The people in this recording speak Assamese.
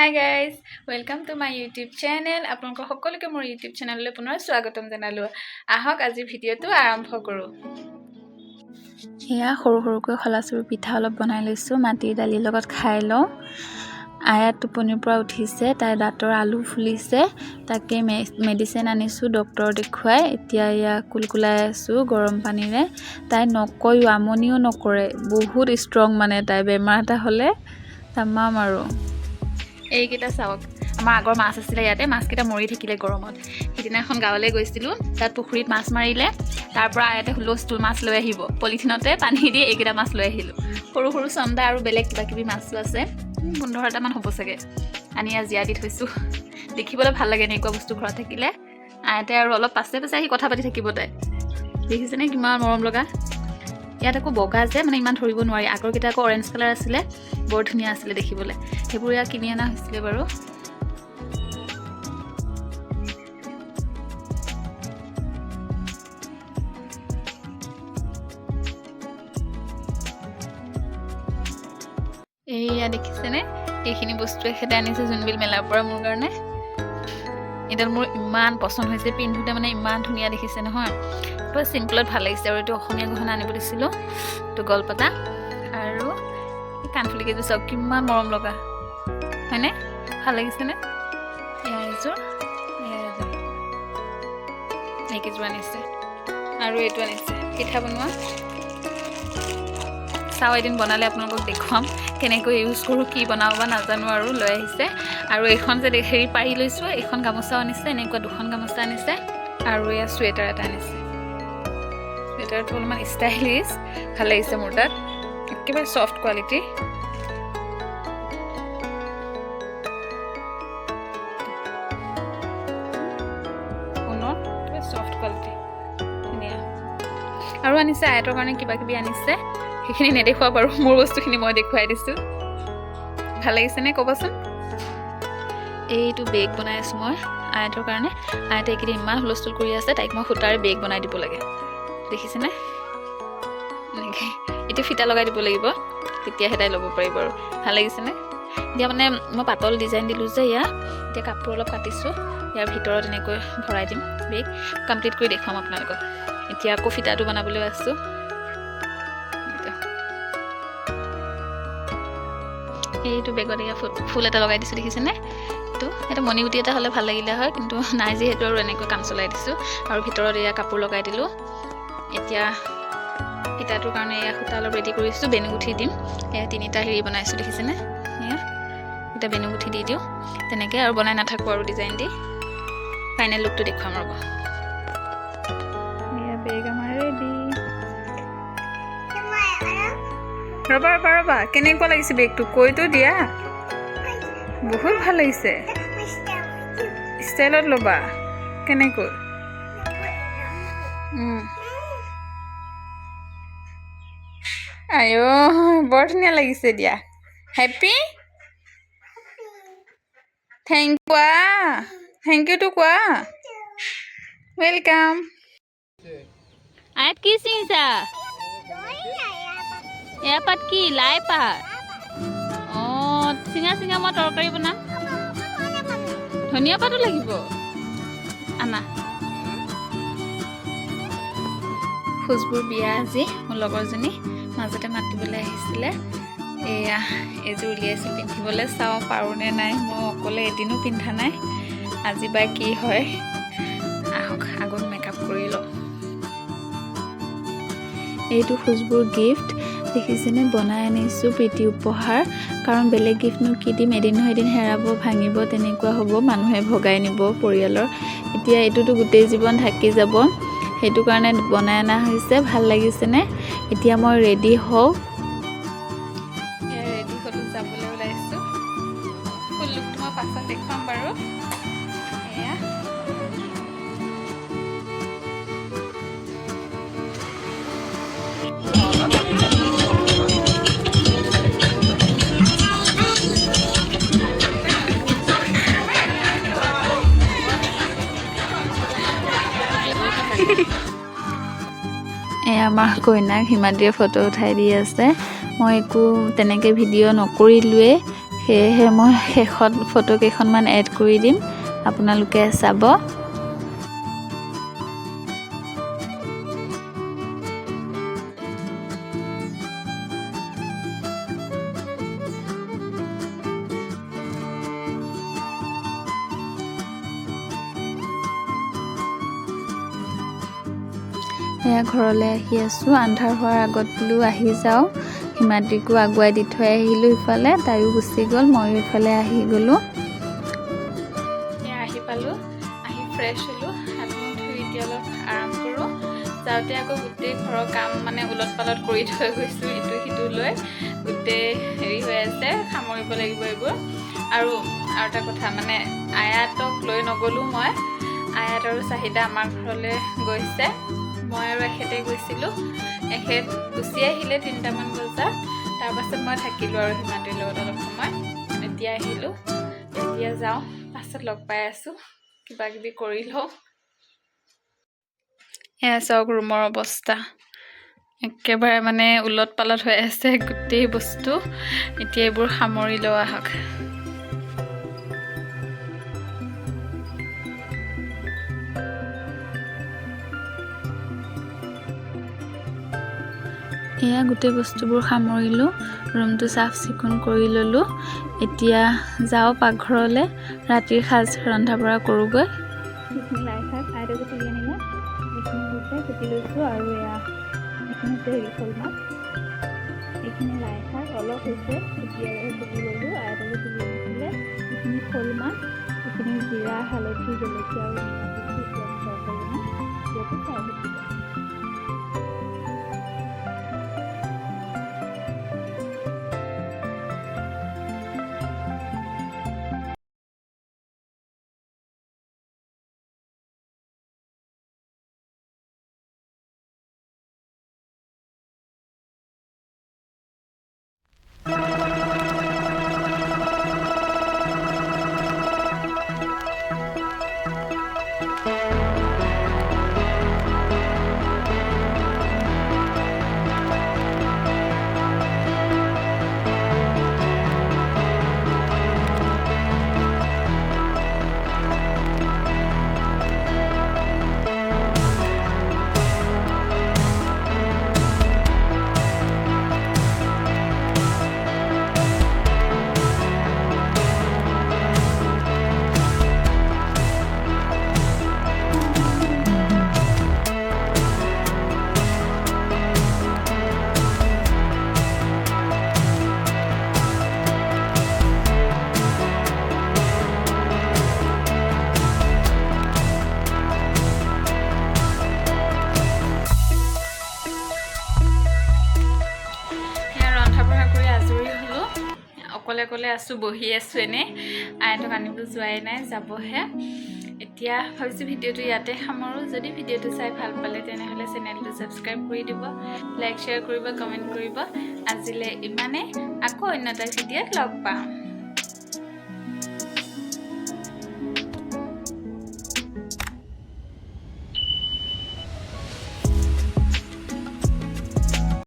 Hi guys, welcome to my YouTube channel. আপোনালোক সকলোকে মোৰ YouTube চেনেললৈ পুনৰ স্বাগতম জনালো। আহক আজি ভিডিঅটো আৰম্ভ কৰো। এয়া সৰু সৰুকৈ খলাচুৰ পিঠা অলপ বনাই লৈছো, মাটিৰ দালিৰ লগত খাই লওঁ। আয়া টোপনিৰ পৰা উঠিছে, তাই দাঁতৰ আলু ফুলিছে, তাকে মেডিচিন আনিছো ডক্টৰ দেখুৱাই। এতিয়া ইয়া কুলকুলাই আছো গৰম পানীৰে। তাই নকয়ও, আমনিও নকৰে, বহুত ষ্ট্ৰং মানে তাই। বেমাৰ এটা হলে তামাম আৰু। এইকেইটা চাওক, আমাৰ আগৰ মাছ আছিলে ইয়াতে, মাছকেইটা মৰি থাকিলে গৰমত। সিদিনা এখন গাঁৱলৈ গৈছিলোঁ, তাত পুখুৰীত মাছ মাৰিলে, তাৰ পৰা ইয়াতে হুলস্থুল মাছ লৈ আহিব, পলিথিনতে পানী দি এইকেইটা মাছ লৈ আহিলোঁ। সৰু সৰু চন্দা আৰু বেলেগ কিবা কিবি মাছো আছে, 15টামান হ'ব চাগে। আনি জীয়া দি থৈছোঁ, দেখিবলৈ ভাল লাগে এনেকুৱা বস্তু ঘৰত থাকিলে। আয়াতে আৰু অলপ পাছে পাছে আহি কথা পাতি থাকিব তাই। দেখিছেনে কিমান মৰম লগা। ইয়াত আকৌ বগা যে মানে ইমান ধৰিব নোৱাৰি, আগৰকেইটা আকৌ অৰেঞ্জ কালাৰ আছিলে, বৰ ধুনীয়া আছিলে দেখিবলৈ। সেইবোৰ ইয়াত কিনি অনা হৈছিলে বাৰু। এইয়া দেখিছেনে, এইখিনি বস্তু এখেতে আনিছে জোনবিল মেলাৰ পৰা মোৰ কাৰণে। এডাল মোৰ ইমান পচন্দ হৈছে, পিন্ধোতে মানে ইমান ধুনীয়া দেখিছে নহয়। পুৰা চিম্পলত ভাল লাগিছে। আৰু এইটো অসমীয়া গহনা আনিব দিছিলোঁ, এইটো গলপতা। আৰু এই কাণফুলি কেইযোৰ চাওক কিমান মৰম লগা, হয়নে? ভাল লাগিছেনে? এয়া এযোৰ, এয়া এযোৰ, এইকেইযোৰ আনিছে। আৰু এইটো আনিছে পিঠা বনোৱা। চাওঁ এদিন বনালে আপোনালোকক দেখুৱাম কেনেকৈ ইউজ কৰোঁ, কি বনাব বা নাজানো আৰু। লৈ আহিছে। আৰু এইখন যে হেৰি পাৰি লৈছোঁ, এইখন গামোচাও আনিছে, এনেকুৱা দুখন গামোচা আনিছে। আৰু এয়া চুৱেটাৰ এটা আনিছে। চুৱেটাৰটো অলপমান ষ্টাইলিছ, ভাল লাগিছে মোৰ তাত, একেবাৰে ছফ্ট কোৱালিটি। ছফ্ট কোৱালিটি ধুনীয়া। আৰু আনিছে আয়তৰ কাৰণে কিবা কিবি আনিছে, সেইখিনি নেদেখুৱা বাৰু, মোৰ বস্তুখিনি মই দেখুৱাই দিছোঁ। ভাল লাগিছেনে ক'বচোন? এইটো বেগ বনাই আছোঁ মই আয়তৰ কাৰণে। আয়তে এইকেইদিন ইমান হুলস্থুল কৰি আছে, তাইক মই সূতাৰে বেগ বনাই দিব লাগে, দেখিছেনে? এনেকৈ এইটো ফিটা লগাই দিব লাগিব, তেতিয়াহে তাই ল'ব পাৰিব আৰু। ভাল লাগিছেনে? এতিয়া মানে মই পাতল ডিজাইন দিলোঁ যে ইয়াত, এতিয়া কাপোৰ অলপ কাটিছোঁ, ইয়াৰ ভিতৰত এনেকৈ ভৰাই দিম বেগ। কমপ্লিট কৰি দেখুৱাম আপোনালোকক। এতিয়া আকৌ ফিটাটো বনাবলৈ আছোঁ। এইটো বেগত এয়া ফুল এটা লগাই দিছোঁ, দেখিছেনে? এইটো মণিগুটি এটা হ'লে ভাল লাগিলে হয়, কিন্তু নাই যিহেতু আৰু এনেকৈ কাম চলাই দিছোঁ। আৰু ভিতৰত এয়া কাপোৰ লগাই দিলোঁ। এতিয়া ফিটাটোৰ কাৰণে এয়া সূতা অলপ ৰেডি কৰিছোঁ, বেনুগুঠি দিম। এয়া 3টা হেৰি বনাইছোঁ, দেখিছেনে? এয়া এটা বেনুগুঠি দি দিওঁ, তেনেকৈ আৰু বনাই নাথাকোঁ আৰু ডিজাইন দি। ফাইনেল লুকটো দেখুৱাম ৰ'ব। এয়া বেগ আমাৰ ৰেডি। ৰ'বা ৰ'বা ৰ'বা, কেনেকুৱা লাগিছে বেগটো কৈতো দিয়া। বহুত ভাল লাগিছে, ষ্টাইলত ল'বা। কেনেকৈ? আইঅ, বৰ ধুনীয়া লাগিছে দিয়া। হেপ্পী থেংক কোৱা, থেংক ইউটো কোৱা। ৱেলকাম। আয়াত কি চিঙিছা? এয়া পাত কি? লাই পাত। অঁ, চিঙা চিঙা, মই তৰকাৰী বনাম। ধনিয়া পাতো লাগিব, আনা। খুচবুৰ বিয়া আজি, মোৰ লগৰজনী মাজতে মাতিবলৈ আহিছিলে। এয়া এযোৰ উলিয়াইছোঁ পিন্ধিবলৈ, চাওঁ পাৰোঁনে নাই। মই অকলে এদিনো পিন্ধা নাই, আজি বা কি হয়। আহক আগত মেকআপ কৰি লওঁ। এইটো খুচবুৰ গিফ্ট, দেখিছেনে? বনাই আনিছোঁ প্ৰীতি উপহাৰ। কাৰণ বেলেগ গিফ্টনো কি দিম, এদিন নহয় এদিন হেৰাব, ভাঙিব, তেনেকুৱা হ'ব, মানুহে ভগাই নিব পৰিয়ালৰ। এতিয়া এইটোতো গোটেই জীৱন থাকি যাব, সেইটো কাৰণে বনাই অনা হৈছে। ভাল লাগিছেনে? এতিয়া মই ৰেডি হওঁ। ৰেডি হ'লোঁ, যাবলৈ ওলাইছোঁ। ফুল লুকটো মই পাছত দেখুৱাম বাৰু। এয়া আমাৰ কইনাক হিমাদ্ৰীয়ে ফটো উঠাই দি আছে। মই একো তেনেকৈ ভিডিঅ' নকৰিলোৱে, সেয়েহে মই শেষত ফটো কেইখনমান এড কৰি দিম, আপোনালোকে চাব। এয়া ঘৰলৈ আহি আছোঁ, আন্ধাৰ হোৱাৰ আগত বোলো আহি যাওঁ। হিমাদ্ৰীকো আগুৱাই দি থৈ আহিলোঁ ইফালে, তাইও গুচি গ'ল, ময়ো ইফালে আহি গ'লোঁ। এয়া আহি পালোঁ, আহি ফ্ৰেছ হ'লোঁ, হাত মুখ ধুই এতিয়া অলপ আৰাম কৰোঁ। যাওঁতে আকৌ গোটেই ঘৰৰ কাম মানে উলট পালট কৰি থৈ গৈছোঁ, ইটো সিটো লৈ গোটেই হেৰি হৈ আছে, সামৰিব লাগিব এইবোৰ। আৰু এটা কথা মানে আয়াতক লৈ নগ'লোঁ মই, আয়াত আৰু চাহিদা আমাৰ ঘৰলৈ গৈছে, মই আৰু এখেতে গৈছিলোঁ। এখেত গুচি আহিলে 3টামান বজাত, তাৰপাছত মই থাকিলোঁ আৰু হিমাদ্ৰীৰ লগত অলপ সময়। এতিয়া আহিলোঁ, এতিয়া যাওঁ, পাছত লগ পাই আছোঁ, কিবা কিবি কৰি লওঁ। এয়া চাওক ৰুমৰ অৱস্থা, একেবাৰে মানে উলট পালট হৈ আছে গোটেই বস্তু। এতিয়া এইবোৰ সামৰি লওঁ আহক। এয়া গোটেই বস্তুবোৰ সামৰিলোঁ, ৰুমটো চাফ চিকুণ কৰি ল'লোঁ। এতিয়া যাওঁ পাকঘৰলৈ, ৰাতিৰ সাজ ৰন্ধা বঢ়া কৰোঁগৈ। এইখিনি লাই শাক আইতাকে তুলি আনিলে, এইখিনি হৈছে কুটি লৈছোঁ। আৰু এয়া এইখিনি হৈছে শ'ল মাছ, এইখিনি লাই শাক অলপ হৈছে কুটি ল'লোঁ, আইতাকে তুলি আনিছিলে। এইখিনি শ'ল মাছ, এইখিনি জিৰা হালধি জলকীয়া আৰু নিমখ দিছোঁ, এতিয়া আমি তৰকাৰী বনাম, ইয়াতো চাই থাকিব। অকলে আছোঁ, বহি আছোঁ এনেই, আইতাক আনিব যোৱাই নাই, যাবহে। এতিয়া ভাবিছোঁ ভিডিঅ'টো ইয়াতে সামৰোঁ। যদি ভিডিঅ'টো চাই ভাল পালে তেনেহ'লে চেনেলটো ছাবস্ক্ৰাইব কৰি দিব, লাইক শ্বেয়াৰ কৰিব, কমেণ্ট কৰিব। আজিলৈ ইমানেই, আকৌ অন্য এটা ভিডিঅ'ত লগ পাম।